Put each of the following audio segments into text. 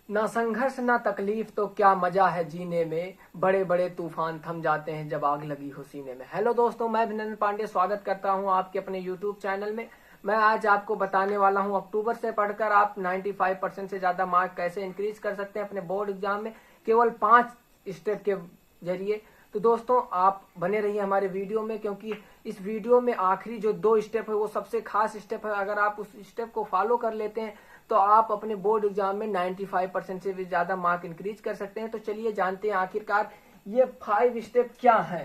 ना संघर्ष ना तकलीफ तो क्या मजा है जीने में, बड़े बड़े तूफान थम जाते हैं जब आग लगी हो सीने में। हेलो दोस्तों, मैं अभिनंदन पांडे स्वागत करता हूं आपके अपने यूट्यूब चैनल में। मैं आज आपको बताने वाला हूं अक्टूबर से पढ़कर आप 95% से ज्यादा मार्क कैसे इंक्रीज कर सकते हैं अपने बोर्ड एग्जाम में, केवल 5 स्टेप के जरिए। तो दोस्तों आप बने रहिए हमारे वीडियो में, क्योंकि इस वीडियो में आखिरी जो 2 स्टेप है वो सबसे खास स्टेप है। अगर आप उस स्टेप को फॉलो कर लेते हैं तो आप अपने बोर्ड एग्जाम में 95% से भी ज्यादा मार्क इंक्रीज कर सकते हैं। तो चलिए जानते हैं आखिरकार ये 5 स्टेप क्या है।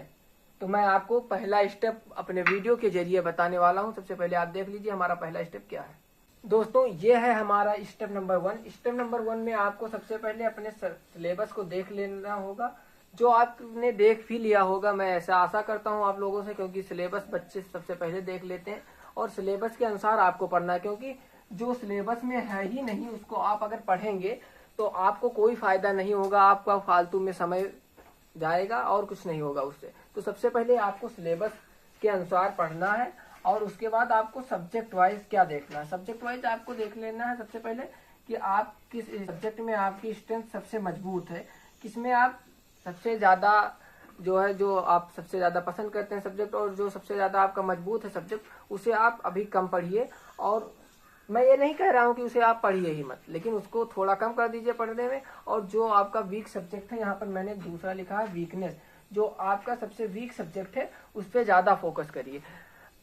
तो मैं आपको पहला स्टेप अपने वीडियो के जरिए बताने वाला हूं। सबसे पहले आप देख लीजिए हमारा पहला स्टेप क्या है। दोस्तों ये है हमारा स्टेप नंबर 1। स्टेप नंबर 1 में आपको सबसे पहले अपने सिलेबस को देख लेना होगा, जो आपने देख भी लिया होगा। मैं ऐसा आशा करता हूं आप लोगों से, क्योंकि सिलेबस बच्चे सबसे पहले देख लेते हैं और सिलेबस के अनुसार आपको पढ़ना है। क्योंकि जो सिलेबस में है ही नहीं उसको आप अगर पढ़ेंगे तो आपको कोई फायदा नहीं होगा, आपका फालतू में समय जाएगा और कुछ नहीं होगा उससे। तो सबसे पहले आपको सिलेबस के अनुसार पढ़ना है और उसके बाद आपको सब्जेक्ट वाइज क्या देखना है। सब्जेक्ट वाइज आपको देख लेना है सबसे पहले कि आप किस सब्जेक्ट में आपकी स्ट्रेंथ सबसे मजबूत है, किसमें आप सबसे ज्यादा जो आप सबसे ज्यादा पसंद करते हैं सब्जेक्ट, और जो सबसे ज्यादा आपका मजबूत है सब्जेक्ट उसे आप अभी कम पढ़िए। और मैं ये नहीं कह रहा हूँ कि उसे आप पढ़िए ही मत, लेकिन उसको थोड़ा कम कर दीजिए पढ़ने में। और जो आपका वीक सब्जेक्ट है, यहाँ पर मैंने दूसरा लिखा है वीकनेस, जो आपका सबसे वीक सब्जेक्ट है उस पर ज्यादा फोकस करिए।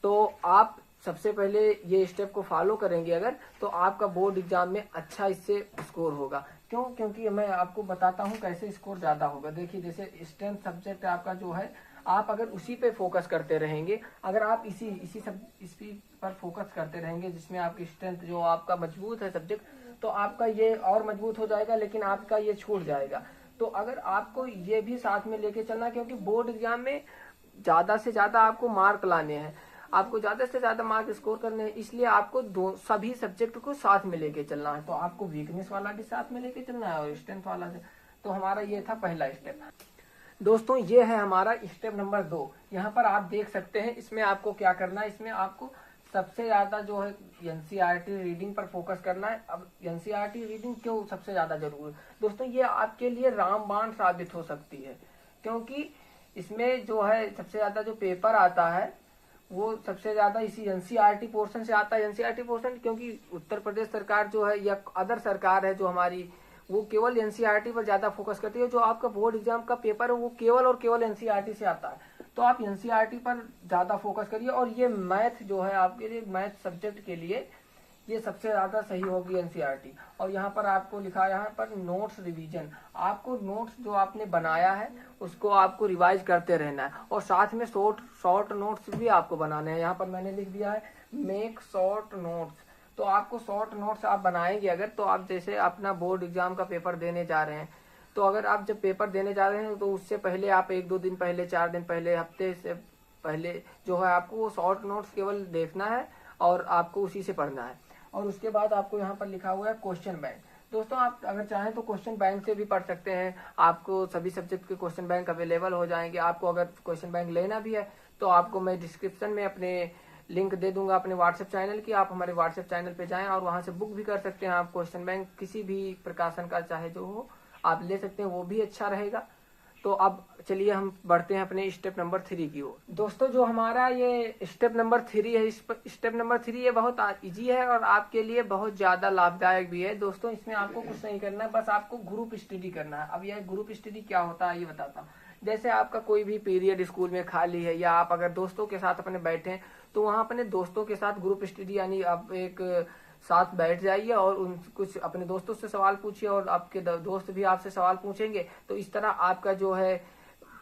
तो आप सबसे पहले ये स्टेप को फॉलो करेंगे अगर, तो आपका बोर्ड एग्जाम में अच्छा इससे स्कोर होगा। क्यों? क्योंकि मैं आपको बताता हूँ कैसे स्कोर ज्यादा होगा। देखिए जैसे स्ट्रेंथ सब्जेक्ट आपका जो है, आप अगर उसी पे फोकस करते रहेंगे, अगर आप इसी पर फोकस करते रहेंगे जिसमें आपकी स्ट्रेंथ जो आपका मजबूत है सब्जेक्ट, तो आपका ये और मजबूत हो जाएगा, लेकिन आपका ये छूट जाएगा। तो अगर आपको ये भी साथ में लेके चलना, क्योंकि बोर्ड एग्जाम में ज्यादा से ज्यादा आपको मार्क लाने हैं, आपको ज्यादा से ज्यादा मार्क स्कोर करने हैं, इसलिए आपको सभी सब्जेक्ट को साथ में लेके चलना है। तो आपको वीकनेस वाला भी साथ में लेके चलना है और स्ट्रेंथ वाला से। तो हमारा ये था पहला स्टेप। दोस्तों ये है हमारा स्टेप नंबर 2। यहाँ पर आप देख सकते हैं इसमें आपको क्या करना है। इसमें आपको सबसे ज्यादा जो है एनसीईआरटी रीडिंग पर फोकस करना है। अब एनसीईआरटी रीडिंग क्यों सबसे ज्यादा जरूरी है दोस्तों, ये आपके लिए रामबाण साबित हो सकती है। क्योंकि इसमें जो है सबसे ज्यादा जो पेपर आता है वो सबसे ज्यादा इसी एनसीईआरटी पोर्शन से आता है। एनसीईआरटी पोर्शन क्योंकि उत्तर प्रदेश सरकार जो है या अदर सरकार है जो हमारी, वो केवल एनसीईआरटी पर ज्यादा फोकस करती है। जो आपका बोर्ड एग्जाम का पेपर है वो केवल और केवल एनसीईआरटी से आता है। तो आप एनसीईआरटी पर ज्यादा फोकस करिए। और ये मैथ जो है आपके लिए, मैथ सब्जेक्ट के लिए ये सबसे ज्यादा सही होगी एनसीईआरटी। और यहाँ पर आपको लिखा है यहाँ पर नोट्स रिवीजन। आपको नोट्स जो आपने बनाया है उसको आपको रिवाइज करते रहना है, और साथ में शॉर्ट नोट्स भी आपको बनाने हैं। यहाँ पर मैंने लिख दिया है मेक शॉर्ट नोट्स। तो आपको शॉर्ट नोट्स आप बनाएंगे अगर, तो आप जैसे अपना बोर्ड एग्जाम का पेपर देने जा रहे हैं, तो अगर आप जब पेपर देने जा रहे हैं तो उससे पहले आप 1-2 दिन पहले, 4 दिन पहले, हफ्ते से पहले जो है आपको वो शॉर्ट नोट्स केवल देखना है और आपको उसी से पढ़ना है। और उसके बाद आपको यहाँ पर लिखा हुआ है क्वेश्चन बैंक। दोस्तों आप अगर चाहें तो क्वेश्चन बैंक से भी पढ़ सकते हैं। आपको सभी सब्जेक्ट के क्वेश्चन बैंक अवेलेबल हो जाएंगे। आपको अगर क्वेश्चन बैंक लेना भी है तो आपको मैं डिस्क्रिप्शन में अपने लिंक दे दूंगा अपने व्हाट्सएप चैनल की। आप हमारे व्हाट्सएप चैनल पे जाएं और वहां से बुक भी कर सकते हैं। आप क्वेश्चन बैंक किसी भी प्रकाशन का चाहे जो हो आप ले सकते हैं, वो भी अच्छा रहेगा। तो अब चलिए हम बढ़ते हैं अपने स्टेप नंबर 3 की ओर। दोस्तों जो हमारा ये स्टेप नंबर 3 है, स्टेप नंबर 3 ये बहुत इजी है और आपके लिए बहुत ज्यादा लाभदायक भी है। दोस्तों इसमें आपको कुछ नहीं करना है, बस आपको ग्रुप स्टडी करना है। अब यह ग्रुप स्टडी क्या होता है ये बताता हूँ। जैसे आपका कोई भी पीरियड स्कूल में खाली है, या आप अगर दोस्तों के साथ अपने बैठे हैं, तो वहां अपने दोस्तों के साथ ग्रुप स्टडी, यानी आप एक साथ बैठ जाइए और उन कुछ अपने दोस्तों से सवाल पूछिए और आपके दोस्त भी आपसे सवाल पूछेंगे। तो इस तरह आपका जो है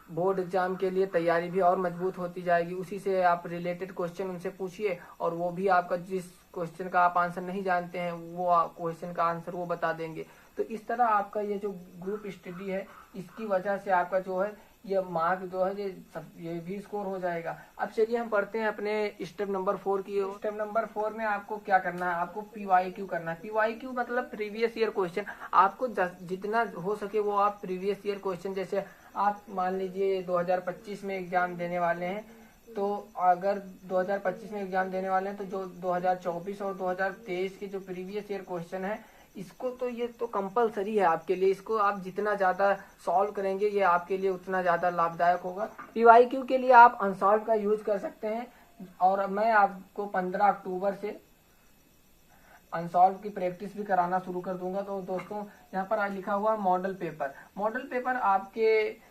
बोर्ड एग्जाम के लिए तैयारी भी और मजबूत होती जाएगी। उसी से आप रिलेटेड क्वेश्चन उनसे पूछिए और वो भी आपका जिस क्वेश्चन का आप आंसर नहीं जानते हैं वो क्वेश्चन का आंसर वो बता देंगे। तो इस तरह आपका ये जो ग्रुप स्टडी है इसकी वजह से आपका जो है ये मार्क जो है ये भी स्कोर हो जाएगा। अब चलिए हम पढ़ते हैं अपने स्टेप नंबर 4 की। स्टेप नंबर 4 में आपको क्या करना है, आपको पीवाईक्यू करना है। पीवाईक्यू मतलब प्रीवियस ईयर क्वेश्चन। आपको जितना हो सके वो आप प्रीवियस ईयर क्वेश्चन, जैसे आप मान लीजिए 2025 में एग्जाम देने वाले हैं, तो अगर 2025 में एग्जाम देने वाले हैं तो जो 2024 और 2023 के जो प्रीवियस ईयर क्वेश्चन है इसको तो ये तो कंपलसरी है आपके लिए। इसको आप जितना ज़्यादा सॉल्व करेंगे ये आपके लिए उतना ज़्यादा लाभदायक होगा। पीवाईक्यू के लिए आप अनसॉल्व का यूज कर सकते हैं और मैं आपको 15 अक्टूबर से अनसॉल्व की प्रैक्टिस भी कराना शुरू कर दूंगा। तो दोस्तों यहाँ पर आज लिखा हुआ मॉडल पेपर। मॉडल पेपर आपके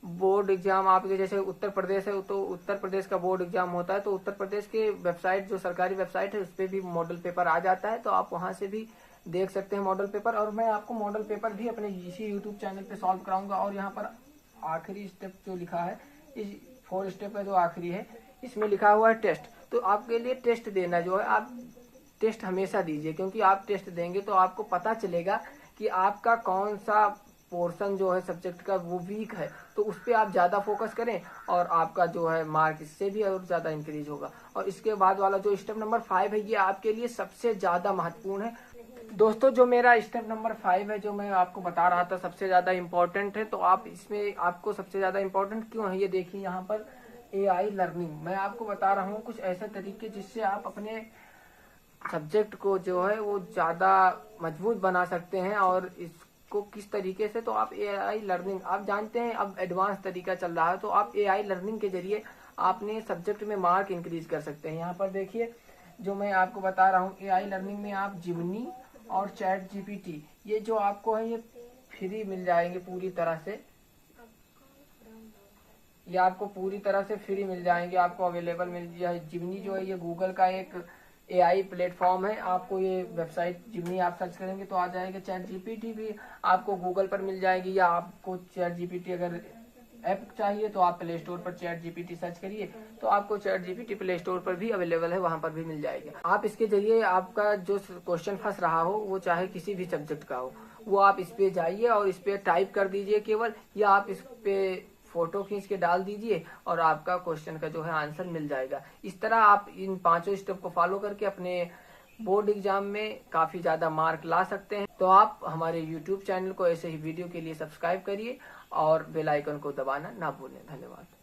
बोर्ड एग्जाम, आपके जैसे उत्तर प्रदेश है तो उत्तर प्रदेश का बोर्ड एग्जाम होता है, तो उत्तर प्रदेश के वेबसाइट जो सरकारी वेबसाइट है उस पर भी मॉडल पेपर आ जाता है, तो आप वहां से भी देख सकते हैं मॉडल पेपर। और मैं आपको मॉडल पेपर भी अपने इसी यूट्यूब चैनल पे सॉल्व कराऊंगा। और यहाँ पर आखिरी स्टेप जो लिखा है, इस 4 स्टेप है जो आखिरी है, इसमें लिखा हुआ है टेस्ट। तो आपके लिए टेस्ट देना जो है, आप टेस्ट हमेशा दीजिए, क्योंकि आप टेस्ट देंगे तो आपको पता चलेगा कि आपका कौन सा पोर्शन जो है सब्जेक्ट का वो वीक है, तो उस पर आप ज्यादा फोकस करें और आपका जो है मार्क इससे भी और ज्यादा इंक्रीज होगा। और इसके बाद वाला जो स्टेप नंबर 5 है ये आपके लिए सबसे ज्यादा महत्वपूर्ण है। दोस्तों जो मेरा स्टेप नंबर 5 है जो मैं आपको बता रहा था सबसे ज्यादा इम्पोर्टेंट है, तो आप इसमें आपको सबसे ज्यादा इम्पोर्टेंट क्यों है ये देखिए। यहाँ पर AI लर्निंग मैं आपको बता रहा हूँ कुछ ऐसे तरीके जिससे आप अपने सब्जेक्ट को जो है वो ज्यादा मजबूत बना सकते हैं। और इसको किस तरीके से, तो आप AI लर्निंग, आप जानते हैं अब एडवांस तरीका चल रहा है, तो आप AI लर्निंग के जरिए आपने सब्जेक्ट में मार्क इंक्रीज कर सकते हैं। यहाँ पर देखिए जो मैं आपको बता रहा हूँ, AI लर्निंग में आप जिमनी और चैट जीपीटी ये जो आपको है ये फ्री मिल जाएंगे पूरी तरह से, ये आपको पूरी तरह से फ्री मिल जाएंगे, आपको अवेलेबल मिल जाए। जिमनी जो है ये गूगल का एक AI प्लेटफॉर्म है, आपको ये वेबसाइट जिमनी आप सर्च करेंगे तो आ जाएगा। चैट जीपीटी भी आपको गूगल पर मिल जाएगी, या आपको चैट जीपीटी अगर ऐप चाहिए तो आप प्ले स्टोर पर चैट जीपीटी सर्च करिए तो आपको चैट जीपीटी प्ले स्टोर पर भी अवेलेबल है, वहां पर भी मिल जाएगा। आप इसके जरिए आपका जो क्वेश्चन फंस रहा हो वो चाहे किसी भी सब्जेक्ट का हो, वो आप इस पे जाइए और इस पे टाइप कर दीजिए केवल, या आप इस पे फोटो खींच के डाल दीजिए और आपका क्वेश्चन का जो है आंसर मिल जाएगा। इस तरह आप इन 5 स्टेप को फॉलो करके अपने बोर्ड एग्जाम में काफी ज्यादा मार्क ला सकते हैं। तो आप हमारे यूट्यूब चैनल को ऐसे ही वीडियो के लिए सब्सक्राइब करिए और बेल आइकन को दबाना ना भूलें। धन्यवाद।